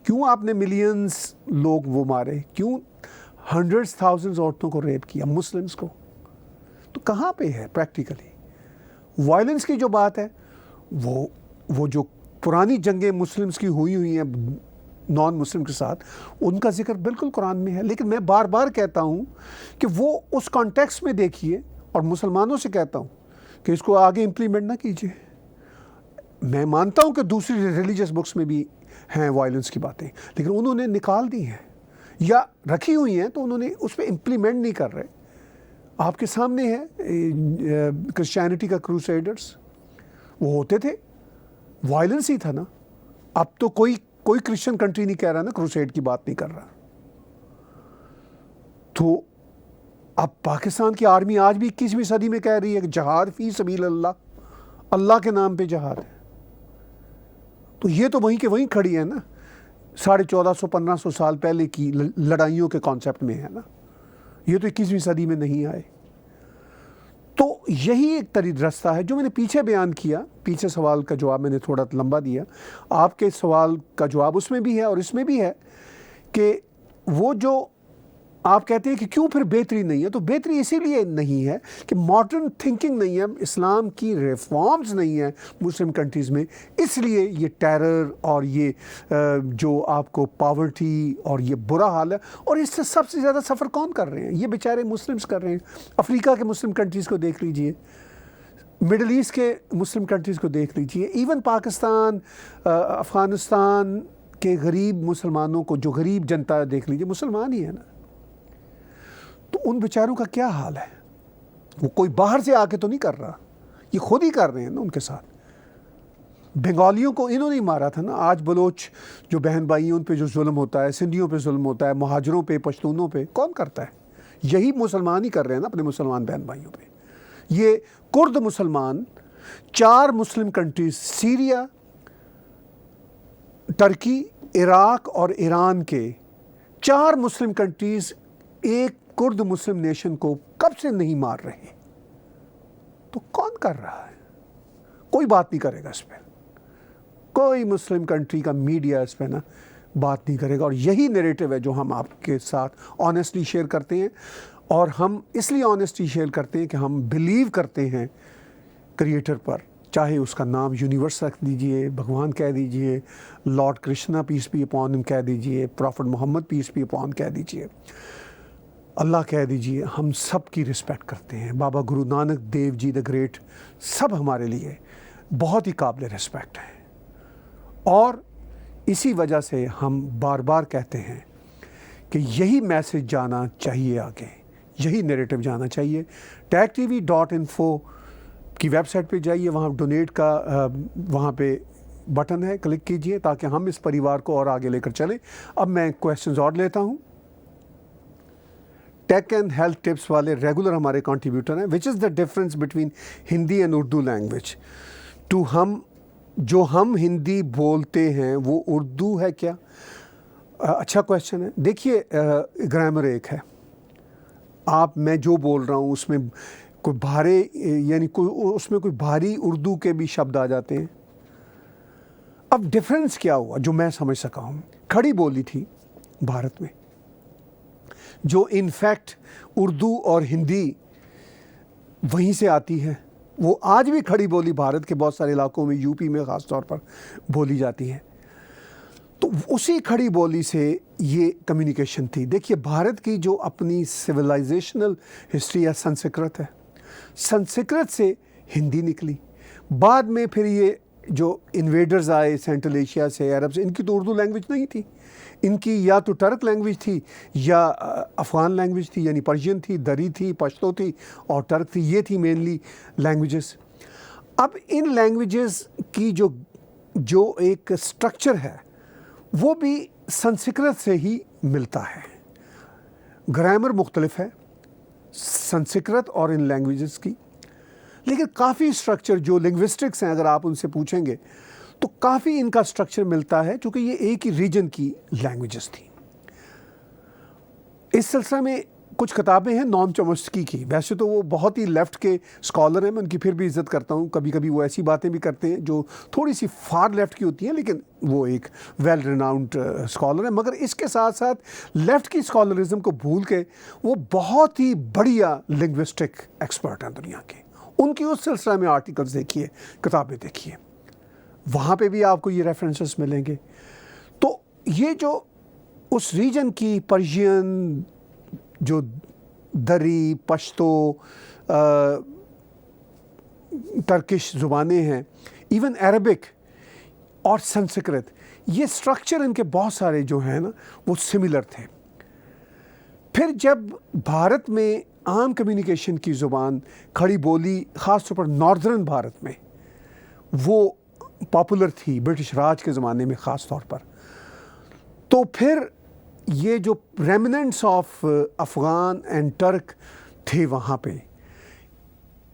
کیوں آپ نے ملینز لوگ وہ مارے, کیوں ہنڈریڈز تھاؤزنڈز عورتوں کو ریپ کیا, مسلمز کو؟ تو کہاں پہ ہے پریکٹیکلی وائلنس کی جو بات ہے؟ وہ جو پرانی جنگیں مسلمز کی ہوئی ہیں نان مسلم کے ساتھ, ان کا ذکر بالکل قرآن میں ہے. لیکن میں بار بار کہتا ہوں کہ وہ اس کانٹیکس میں دیکھیے, اور مسلمانوں سے کہتا ہوں کہ اس کو آگے امپلیمنٹ نہ کیجیے. میں مانتا ہوں کہ دوسری ریلیجس بکس میں بھی ہیں وائلنس کی باتیں, لیکن انہوں نے نکال دی ہیں یا رکھی ہوئی ہیں, تو انہوں نے اس پہ امپلیمنٹ نہیں کر رہے. آپ کے سامنے ہے کرسچینٹی کا کروسیڈرز, وہ ہوتے تھے, وائلنس ہی تھا نا. اب تو کوئی کرسچن کنٹری نہیں کہہ رہا نا, کروسیڈ کی بات نہیں کر رہا. تو اب پاکستان کی آرمی آج بھی 21ویں صدی میں کہہ رہی ہے کہ جہاد فی سبیل اللہ, اللہ کے نام پہ جہاد ہے. تو یہ تو وہیں کے وہیں کھڑی ہے نا, 1450-1500 سال پہلے کی لڑائیوں کے کانسیپٹ میں ہے نا. یہ تو 21ویں صدی میں نہیں آئے. تو یہی ایک رستہ ہے جو میں نے پیچھے بیان کیا. پیچھے سوال کا جواب میں نے تھوڑا لمبا دیا. آپ کے سوال کا جواب اس میں بھی ہے اور اس میں بھی ہے کہ وہ جو آپ کہتے ہیں کہ کیوں پھر بہتری نہیں ہے, تو بہتری اسی لیے نہیں ہے کہ ماڈرن تھنکنگ نہیں ہے, اسلام کی ریفارمز نہیں ہیں مسلم کنٹریز میں. اس لیے یہ ٹیرر اور یہ جو آپ کو پاورٹی اور یہ برا حال ہے. اور اس سے سب سے زیادہ سفر کون کر رہے ہیں؟ یہ بیچارے مسلمز کر رہے ہیں. افریقہ کے مسلم کنٹریز کو دیکھ لیجئے, مڈل ایسٹ کے مسلم کنٹریز کو دیکھ لیجیے، ایون پاکستان، افغانستان کے غریب مسلمانوں کو، جو غریب جنتا دیکھ لیجیے، مسلمان ہی ہے نا، تو ان بیچاروں کا کیا حال ہے؟ وہ کوئی باہر سے آ کے تو نہیں کر رہا، یہ خود ہی کر رہے ہیں نا ان کے ساتھ۔ بنگالیوں کو انہوں نے مارا تھا نا، آج بلوچ جو بہن بھائی ہیں ان پہ جو ظلم ہوتا ہے، سندھیوں پہ ظلم ہوتا ہے، مہاجروں پہ، پشتونوں پہ، کون کرتا ہے؟ یہی مسلمان ہی کر رہے ہیں نا اپنے مسلمان بہن بھائیوں پہ۔ یہ کرد مسلمان 4 مسلم کنٹریز، سیریا، ترکی، عراق اور ایران کے 4 مسلم کنٹریز ایک کرد مسلم نیشن کو کب سے نہیں مار رہے؟ تو کون کر رہا ہے؟ کوئی بات نہیں کرے گا اس پہ، کوئی مسلم کنٹری کا میڈیا اس پہ نا بات نہیں کرے گا۔ اور یہی نیریٹو ہے جو ہم آپ کے ساتھ آنیسٹلی شیئر کرتے ہیں، اور ہم اس لیے آنیسٹلی شیئر کرتے ہیں کہ ہم بلیو کرتے ہیں کریٹر پر، چاہے اس کا نام یونیورس رکھ دیجئے، بھگوان کہہ دیجئے، lord Krishna peace be upon ہم کہہ دیجئے، prophet Muhammad peace be upon کہہ دیجئے، اللہ کہہ دیجئے، ہم سب کی رسپیکٹ کرتے ہیں۔ بابا گرو نانک دیو جی دا گریٹ سب ہمارے لیے بہت ہی قابل رسپیکٹ ہیں، اور اسی وجہ سے ہم بار بار کہتے ہیں کہ یہی میسج جانا چاہیے آگے، یہی نیریٹو جانا چاہیے۔ TagTV.info کی ویب سائٹ پہ جائیے، وہاں ڈونیٹ کا وہاں پہ بٹن ہے، کلک کیجئے تاکہ ہم اس پریوار کو اور آگے لے کر چلیں۔ اب میں کویسچنز اور لیتا ہوں۔ ٹیک اینڈ ہیلتھ ٹپس والے ریگولر ہمارے کنٹریبیوٹر ہیں۔ Which is the difference between Hindi and Urdu language? جو ہم ہندی بولتے ہیں وہ اردو ہے کیا؟ اچھا کویسچن ہے۔ دیکھیے گرامر ایک ہے، میں جو بول رہا ہوں اس میں کوئی بھارے، یعنی اس میں کوئی بھاری اردو کے بھی شبد آ جاتے ہیں۔ اب ڈفرینس کیا ہوا جو میں سمجھ سکا ہوں؟ کھڑی بولی تھی بھارت میں، جو انفیکٹ اردو اور ہندی وہیں سے آتی ہے، وہ آج بھی کھڑی بولی بھارت کے بہت سارے علاقوں میں، یو پی میں خاص طور پر بولی جاتی ہے۔ تو اسی کھڑی بولی سے یہ کمیونیکیشن تھی۔ دیکھیے بھارت کی جو اپنی سویلائزیشنل ہسٹری ہے، سنسکرت ہے، سنسکرت سے ہندی نکلی، بعد میں پھر یہ جو انویڈرز آئے سینٹرل ایشیا سے، عرب سے، ان کی تو اردو لینگویج نہیں تھی، ان کی یا تو ٹرک لینگویج تھی یا افغان لینگویج تھی، یعنی پرشین تھی، دری تھی، پشتو تھی اور ٹرک تھی، یہ تھی مینلی لینگویجز۔ اب ان لینگویجز کی جو ایک سٹرکچر ہے وہ بھی سنسکرت سے ہی ملتا ہے۔ گرامر مختلف ہے سنسکرت اور ان لینگویجز کی، لیکن کافی سٹرکچر جو لنگوسٹکس ہیں اگر آپ ان سے پوچھیں گے تو کافی ان کا سٹرکچر ملتا ہے، چونکہ یہ ایک ہی ریجن کی لینگویجز تھیں۔ اس سلسلے میں کچھ کتابیں ہیں نام چومسکی کی، ویسے تو وہ بہت ہی لیفٹ کے اسکالر ہیں، میں ان کی پھر بھی عزت کرتا ہوں، کبھی کبھی وہ ایسی باتیں بھی کرتے ہیں جو تھوڑی سی فار لیفٹ کی ہوتی ہیں، لیکن وہ ایک ویل ریناؤنڈ اسکالر ہیں، مگر اس کے ساتھ ساتھ لیفٹ کی اسکالرزم کو بھول کے وہ بہت ہی بڑھیا لنگوسٹک ایکسپرٹ ہیں دنیا کے۔ ان کی اس سلسلہ میں آرٹیکلز دیکھیے، کتابیں دیکھیے، وہاں پہ بھی آپ کو یہ ریفرنسز ملیں گے۔ تو یہ جو اس ریجن کی پرشین، جو دری، پشتو، ٹرکش زبانیں ہیں، ایون عربک اور سنسکرت، یہ سٹرکچر ان کے بہت سارے جو ہیں نا وہ سملر تھے۔ پھر جب بھارت میں عام کمیونیکیشن کی زبان کھڑی بولی، خاص طور پر ناردرن بھارت میں وہ پاپولر تھی برٹش راج کے زمانے میں خاص طور پر، تو پھر یہ جو ریمننٹس آف افغان اینڈ ٹرک تھے وہاں پہ،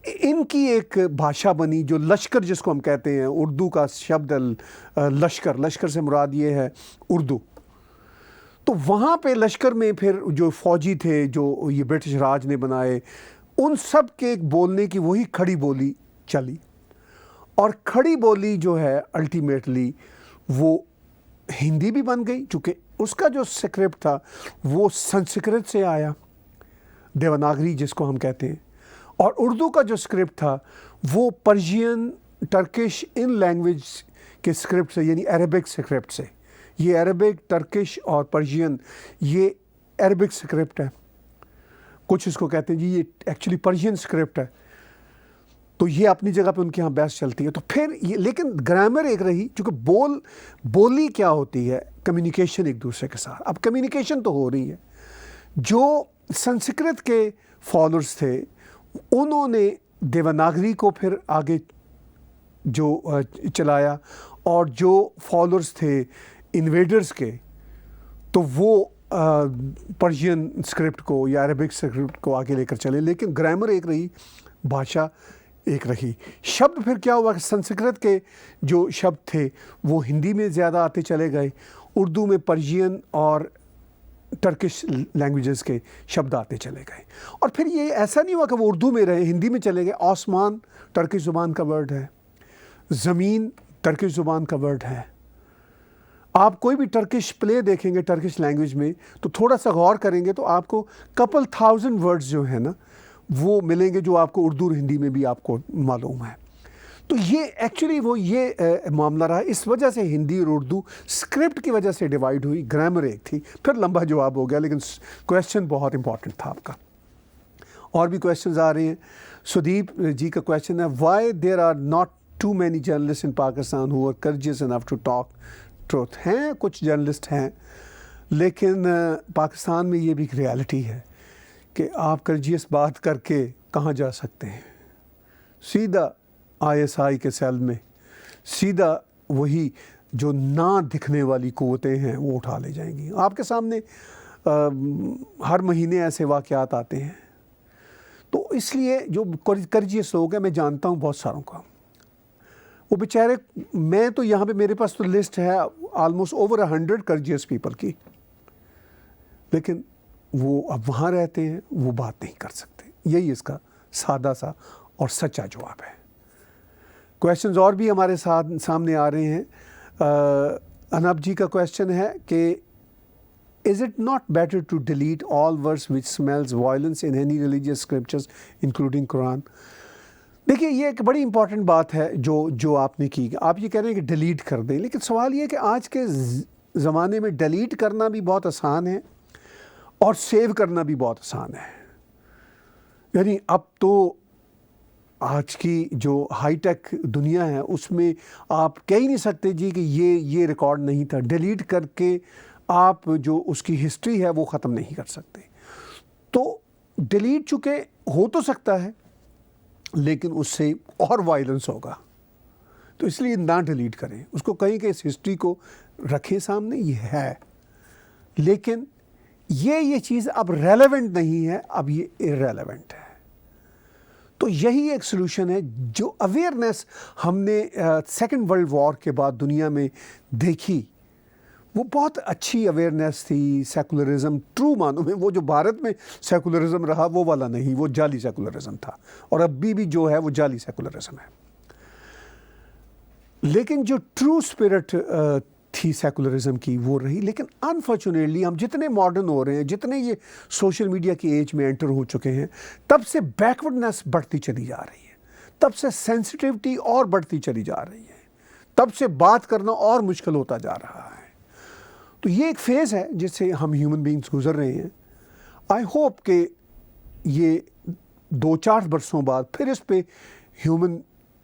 ان کی ایک بھاشا بنی جو لشکر جس کو ہم کہتے ہیں، اردو کا شبد لشکر سے مراد یہ ہے اردو۔ تو وہاں پہ لشکر میں پھر جو فوجی تھے جو یہ برٹش راج نے بنائے، ان سب کے بولنے کی وہی کھڑی بولی چلی، اور کھڑی بولی جو ہے الٹیمیٹلی وہ ہندی بھی بن گئی، چونکہ اس کا جو اسکرپٹ تھا وہ سنسکرت سے آیا، دیوناگری جس کو ہم کہتے ہیں، اور اردو کا جو اسکرپٹ تھا وہ پرشین، ٹرکش، ان لینگویج کے اسکرپٹ سے، یعنی عربک اسکرپٹ سے۔ یہ عربک، ٹرکش اور پرشین یہ عربک اسکرپٹ ہے، کچھ اس کو کہتے ہیں جی یہ ایکچولی پرشین اسکرپٹ ہے۔ تو یہ اپنی جگہ پہ ان کے ہاں بحث چلتی ہے. تو پھر یہ لیکن گرامر ایک رہی چونکہ بولی کیا ہوتی ہے, کمیونیکیشن ایک دوسرے کے ساتھ. اب کمیونیکیشن تو ہو رہی ہے. جو سنسکرت کے فالوورز تھے انہوں نے دیوناگری کو پھر آگے جو چلایا, اور جو فالوورز تھے انویڈرز کے تو وہ پرشین اسکرپٹ کو یا عربک اسکرپٹ کو آگے لے کر چلے. لیکن گرامر ایک رہی, بھاشا ایک رہی. شبد پھر کیا ہوا کہ سنسکرت کے جو شبد تھے وہ ہندی میں زیادہ آتے چلے گئے, اردو میں پرشین اور ٹرکش لینگویجز کے شبد آتے چلے گئے. اور پھر یہ ایسا نہیں ہوا کہ وہ اردو میں رہے, ہندی میں چلے گئے. آسمان ٹرکش زبان کا ورڈ ہے, زمین ٹرکش زبان کا ورڈ ہے. آپ کوئی بھی ٹرکش پلے دیکھیں گے ٹرکش لینگویج میں تو تھوڑا سا غور کریں گے تو آپ کو کپل تھاؤزنڈ ورڈز جو ہیں نا وہ ملیں گے جو آپ کو اردو اور ہندی میں بھی آپ کو معلوم ہے. تو یہ ایکچولی وہ یہ معاملہ رہا. اس وجہ سے ہندی اور اردو اسکرپٹ کی وجہ سے ڈیوائیڈ ہوئی. گرامر ایک تھی. پھر لمبا جواب ہو گیا لیکن کویشچن بہت امپورٹنٹ تھا آپ کا. اور بھی کویشچنز آ رہے ہیں. سدیپ جی کا کویشچن ہے, why there are not too many journalist in Pakistan who are courageous enough to talk truth. ہیں کچھ جرنلسٹ ہیں لیکن پاکستان میں یہ بھی ایک ریالٹی ہے کہ آپ کریجیس بات کر کے کہاں جا سکتے ہیں. سیدھا ISI کے سیل میں سیدھا وہی جو نہ دکھنے والی قوتیں ہیں وہ اٹھا لے جائیں گی. آپ کے سامنے ہر مہینے ایسے واقعات آتے ہیں. تو اس لیے جو کریجیس لوگ ہیں, میں جانتا ہوں بہت ساروں کا, وہ بیچارے, میں تو یہاں پہ میرے پاس تو لسٹ ہے آلموسٹ اوور 100 کریجیس پیپل کی, لیکن وہ اب وہاں رہتے ہیں, وہ بات نہیں کر سکتے. یہی اس کا سادہ سا اور سچا جواب ہے. کویشچنز اور بھی ہمارے ساتھ سامنے آ رہے ہیں. انب جی کا کویشچن ہے کہ is it not better to delete all words which smells violence in any religious scriptures including Quran. دیکھیے یہ ایک بڑی امپورٹنٹ بات ہے جو آپ نے کی. آپ یہ کہہ رہے ہیں کہ ڈیلیٹ کر دیں, لیکن سوال یہ ہے کہ آج کے زمانے میں ڈیلیٹ کرنا بھی بہت آسان ہے اور سیو کرنا بھی بہت آسان ہے. یعنی اب تو آج کی جو ہائی ٹیک دنیا ہے اس میں آپ کہہ ہی نہیں سکتے جی کہ یہ ریکارڈ نہیں تھا. ڈیلیٹ کر کے آپ جو اس کی ہسٹری ہے وہ ختم نہیں کر سکتے. تو ڈیلیٹ چونکہ ہو تو سکتا ہے لیکن اس سے اور وائلنس ہوگا, تو اس لیے نہ ڈیلیٹ کریں. اس کو کہیں کہ اس ہسٹری کو رکھیں سامنے, یہ ہے, لیکن یہ چیز اب ریلیونٹ نہیں ہے, اب یہ ارریلیونٹ ہے. تو یہی ایک سلوشن ہے. جو اویئرنیس ہم نے سیکنڈ ورلڈ وار کے بعد دنیا میں دیکھی وہ بہت اچھی اویئرنیس تھی. سیکولرزم ٹرو معنوں میں, وہ جو بھارت میں سیکولرزم رہا وہ والا نہیں, وہ جعلی سیکولرزم تھا, اور اب بھی جو ہے وہ جعلی سیکولرزم ہے. لیکن جو ٹرو اسپرٹ تھی سیکولرزم کی وہ رہی. لیکن انفارچونیٹلی ہم جتنے ماڈرن ہو رہے ہیں, جتنے یہ سوشل میڈیا کی ایج میں انٹر ہو چکے ہیں, تب سے بیکورڈنیس بڑھتی چلی جا رہی ہے, تب سے سینسٹیوٹی اور بڑھتی چلی جا رہی ہے, تب سے بات کرنا اور مشکل ہوتا جا رہا ہے. تو یہ ایک فیز ہے جس سے ہم ہیومن بینگز گزر رہے ہیں. آئی ہوپ کہ یہ 2-4 برسوں بعد پھر اس پہ ہیومن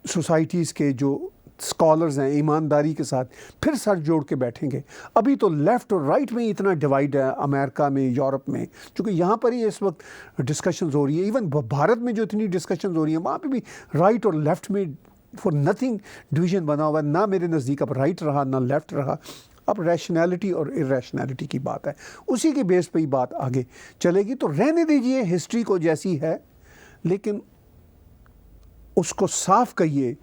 سوسائٹیز کے جو اسکالرز ہیں ایمانداری کے ساتھ پھر سر جوڑ کے بیٹھیں گے. ابھی تو لیفٹ اور رائٹ میں اتنا ڈیوائڈ ہے امریکہ میں, یورپ میں, چونکہ یہاں پر ہی اس وقت ڈسکشنز ہو رہی ہیں. ایون بھارت میں جو اتنی ڈسکشنز ہو رہی ہیں وہاں پہ بھی رائٹ اور لیفٹ میں فور نتھنگ ڈویژن بنا ہوا ہے. نہ میرے نزدیک اب رائٹ رہا نہ لیفٹ رہا, اب ریشنالٹی اور ارریشنالٹی کی بات ہے. اسی کے بیس پہ ہی بات آگے چلے گی. تو رہنے دیجئے ہسٹری کو جیسی ہے, لیکن اس کو صاف کہیے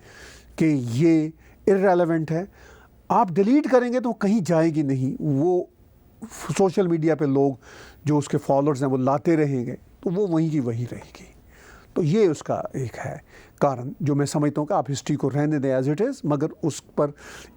کہ یہ ارریلیونٹ ہے. آپ ڈیلیٹ کریں گے تو کہیں جائے گی نہیں. وہ سوشل میڈیا پہ لوگ جو اس کے فالوورز ہیں وہ لاتے رہیں گے تو وہ وہیں کی وہی رہے گی. تو یہ اس کا ایک ہے کارن جو میں سمجھتا ہوں کہ آپ ہسٹری کو رہنے دیں ایز اٹ از, مگر اس پر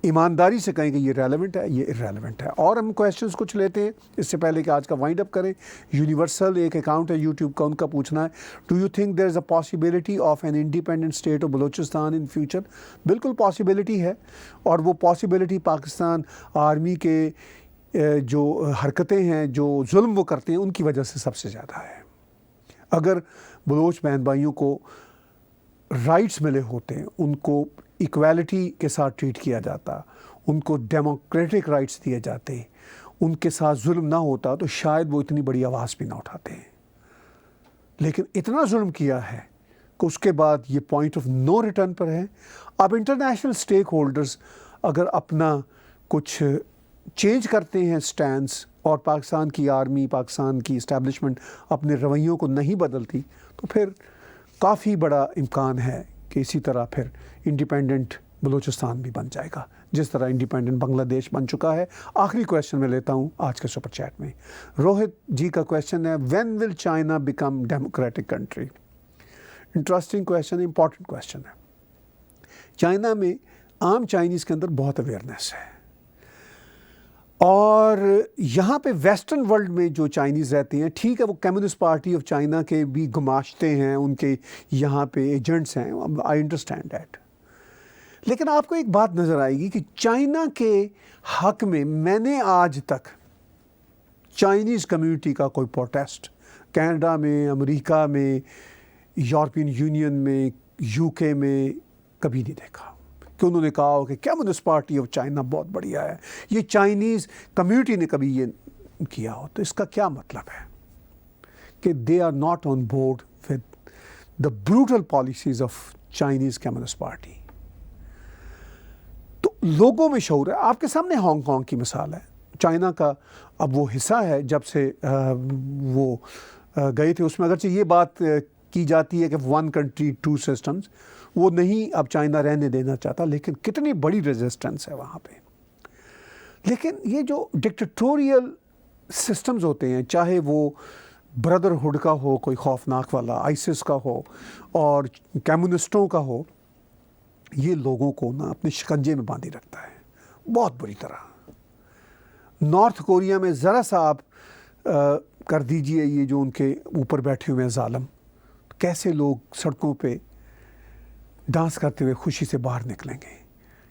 ایمانداری سے کہیں کہ یہ ریلیونٹ ہے, یہ ارریلیونٹ ہے. اور ہم کویشچنز کچھ لیتے ہیں اس سے پہلے کہ آج کا وائنڈ اپ کریں. یونیورسل ایک اکاؤنٹ ہے یوٹیوب کا, ان کا پوچھنا ہے, do you think there is a possibility of an independent state of Balochistan in future? بالکل پاسبلٹی ہے, اور وہ پاسبلٹی پاکستان آرمی کے جو حرکتیں ہیں, جو ظلم وہ کرتے ہیں, ان کی وجہ سے سب سے زیادہ ہے. اگر بلوچ بہن بھائیوں کو رائٹس ملے ہوتے ان کو ایکویلٹی کے ساتھ ٹریٹ کیا جاتا, ان کو ڈیموکریٹک رائٹس دیے جاتے, ان کے ساتھ ظلم نہ ہوتا, تو شاید وہ اتنی بڑی آواز بھی نہ اٹھاتے ہیں. لیکن اتنا ظلم کیا ہے کہ اس کے بعد یہ پوائنٹ آف نو ریٹرن پر ہے. اب انٹرنیشنل اسٹیک ہولڈرز اگر اپنا کچھ چینج کرتے ہیں سٹینڈز, اور پاکستان کی آرمی, پاکستان کی اسٹیبلشمنٹ اپنے رویوں کو نہیں بدلتی, تو پھر کافی بڑا امکان ہے کہ اسی طرح پھر انڈیپینڈنٹ بلوچستان بھی بن جائے گا, جس طرح انڈیپینڈنٹ بنگلہ دیش بن چکا ہے. آخری کویشچن میں لیتا ہوں آج کے سپر چیٹ میں. روہت جی کا کویشچن ہے, when will China become democratic country? Interesting question ہے, امپورٹنٹ کویشچن ہے. چائنا میں عام چائنیز کے اندر بہت اویئرنیس ہے, اور یہاں پہ ویسٹرن ورلڈ میں جو چائنیز رہتے ہیں, ٹھیک ہے وہ کمیونسٹ پارٹی آف چائنا کے بھی گماشتے ہیں, ان کے یہاں پہ ایجنٹس ہیں, آئی انڈرسٹینڈ دیٹ. لیکن آپ کو ایک بات نظر آئے گی کہ چائنا کے حق میں نے آج تک چائنیز کمیونٹی کا کوئی پروٹیسٹ کینیڈا میں, امریکہ میں, یورپین یونین میں, یو کے میں کبھی نہیں دیکھا کہ انہوں نے کہا ہو کہ کمیونسٹ پارٹی آف چائنا بہت بڑھیا ہے. یہ چائنیز کمیونٹی نے کبھی یہ کیا ہو. تو اس کا کیا مطلب ہے کہ they are not on board with the brutal policies of Chinese Communist Party. تو لوگوں میں شعور ہے. آپ کے سامنے ہانگ کانگ کی مثال ہے. چائنا کا اب وہ حصہ ہے, جب سے وہ گئے تھے اس میں اگرچہ یہ بات کی جاتی ہے کہ ون کنٹری ٹو سسٹمز, وہ نہیں اب چائنا رہنے دینا چاہتا, لیکن کتنی بڑی ریزسٹنس ہے وہاں پہ. لیکن یہ جو ڈکٹیٹوریل سسٹمز ہوتے ہیں, چاہے وہ بردرہڈ کا ہو کوئی خوفناک والا, آئسس کا ہو, اور کمیونسٹوں کا ہو, یہ لوگوں کو نا اپنے شکنجے میں باندھی رکھتا ہے بہت بری طرح. نارتھ کوریا میں ذرا سا آپ کر دیجئے یہ جو ان کے اوپر بیٹھے ہوئے ہیں ظالم, کیسے لوگ سڑکوں پہ ڈانس کرتے ہوئے خوشی سے باہر نکلیں گے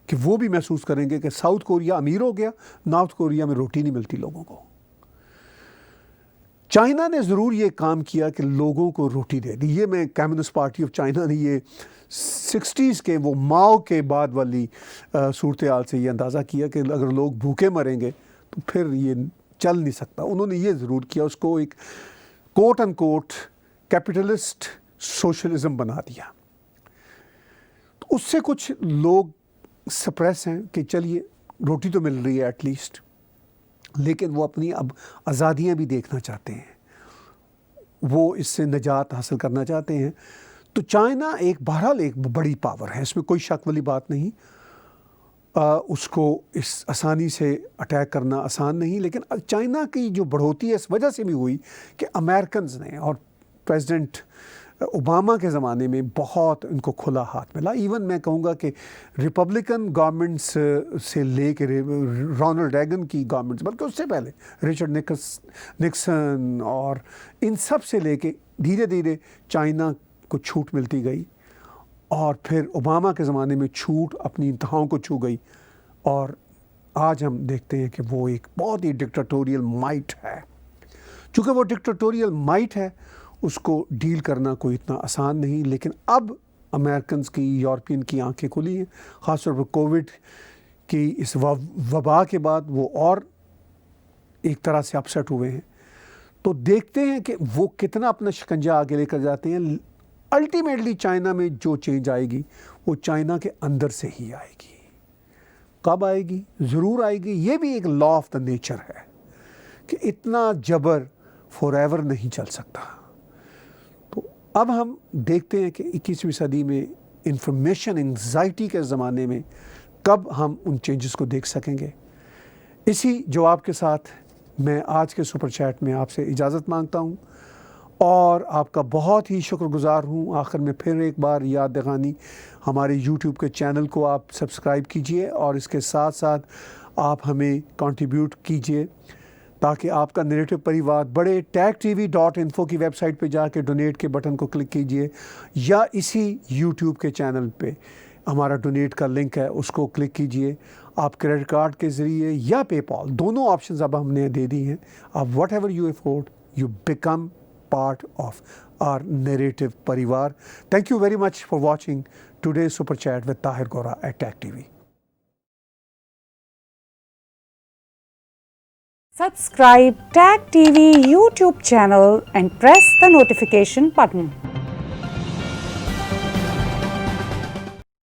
کہ وہ بھی محسوس کریں گے کہ ساؤتھ کوریا امیر ہو گیا, نارتھ کوریا میں روٹی نہیں ملتی لوگوں کو. چائنا نے ضرور یہ کام کیا کہ لوگوں کو روٹی دے دی. یہ میں کمیونسٹ پارٹی آف چائنا نے یہ 60s کے وہ ماؤ کے بعد والی صورتحال سے یہ اندازہ کیا کہ اگر لوگ بھوکے مریں گے تو پھر یہ چل نہیں سکتا. انہوں نے یہ ضرور کیا, اس کو ایک کوٹ ان کوٹ کیپٹلسٹ سوشلزم بنا دیا. تو اس سے کچھ لوگ سپریس ہیں کہ چلیے روٹی تو مل رہی ہے ایٹ لیسٹ, لیکن وہ اپنی اب آزادیاں بھی دیکھنا چاہتے ہیں, وہ اس سے نجات حاصل کرنا چاہتے ہیں. تو چائنا ایک بہرحال ایک بڑی پاور ہے, اس میں کوئی شک والی بات نہیں. اس کو اس آسانی سے اٹیک کرنا آسان نہیں. لیکن چائنا کی جو بڑھوتی ہے اس وجہ سے بھی ہوئی کہ امریکنز نے اور پریزیڈنٹ اوباما کے زمانے میں بہت ان کو کھلا ہاتھ ملا. ایون میں کہوں گا کہ ریپبلکن گورنمنٹس سے لے کے رونلڈ ریگن کی گورنمنٹس, بلکہ اس سے پہلے رچرڈ نکسن اور ان سب سے لے کے دھیرے دھیرے چائنا کو چھوٹ ملتی گئی, اور پھر اوباما کے زمانے میں چھوٹ اپنی انتہاؤں کو چھو گئی, اور آج ہم دیکھتے ہیں کہ وہ ایک بہت ہی ڈکٹیٹوریل مائٹ ہے. چونکہ وہ ڈکٹیٹوریل مائٹ ہے, اس کو ڈیل کرنا کوئی اتنا آسان نہیں. لیکن اب امریکنز کی, یورپین کی آنکھیں کھلی ہیں, خاص طور پر کووڈ کی اس وبا کے بعد وہ اور ایک طرح سے اپسٹ ہوئے ہیں. تو دیکھتے ہیں کہ وہ کتنا اپنا شکنجہ آگے لے کر جاتے ہیں. الٹیمیٹلی چائنا میں جو چینج آئے گی وہ چائنا کے اندر سے ہی آئے گی. کب آئے گی؟ ضرور آئے گی. یہ بھی ایک لا آف دا نیچر ہے کہ اتنا جبر فار ایور نہیں چل سکتا. تو اب ہم دیکھتے ہیں کہ 21ویں صدی میں انفارمیشن انگزائٹی کے زمانے میں کب ہم ان چینجز کو دیکھ سکیں گے. اسی جواب کے ساتھ میں آج کے سپر چیٹ میں آپ سے اجازت مانگتا ہوں, اور آپ کا بہت ہی شکر گزار ہوں. آخر میں پھر ایک بار یاد دہانی, ہمارے یوٹیوب کے چینل کو آپ سبسکرائب کیجئے, اور اس کے ساتھ ساتھ آپ ہمیں کنٹریبیوٹ کیجئے تاکہ آپ کا نیریٹو پریوار بڑے. techtv.info کی ویب سائٹ پہ جا کے ڈونیٹ کے بٹن کو کلک کیجئے, یا اسی یوٹیوب کے چینل پہ ہمارا ڈونیٹ کا لنک ہے اس کو کلک کیجئے. آپ کریڈٹ کارڈ کے ذریعے یا پے پال, دونوں آپشنز اب ہم نے دے دی ہیں. آپ what ever you afford, you become part of our narrative Parivar. Thank you very much for watching today's Super Chat with Tahir Gora at TAG TV. Subscribe TAG TV YouTube channel and press the notification button.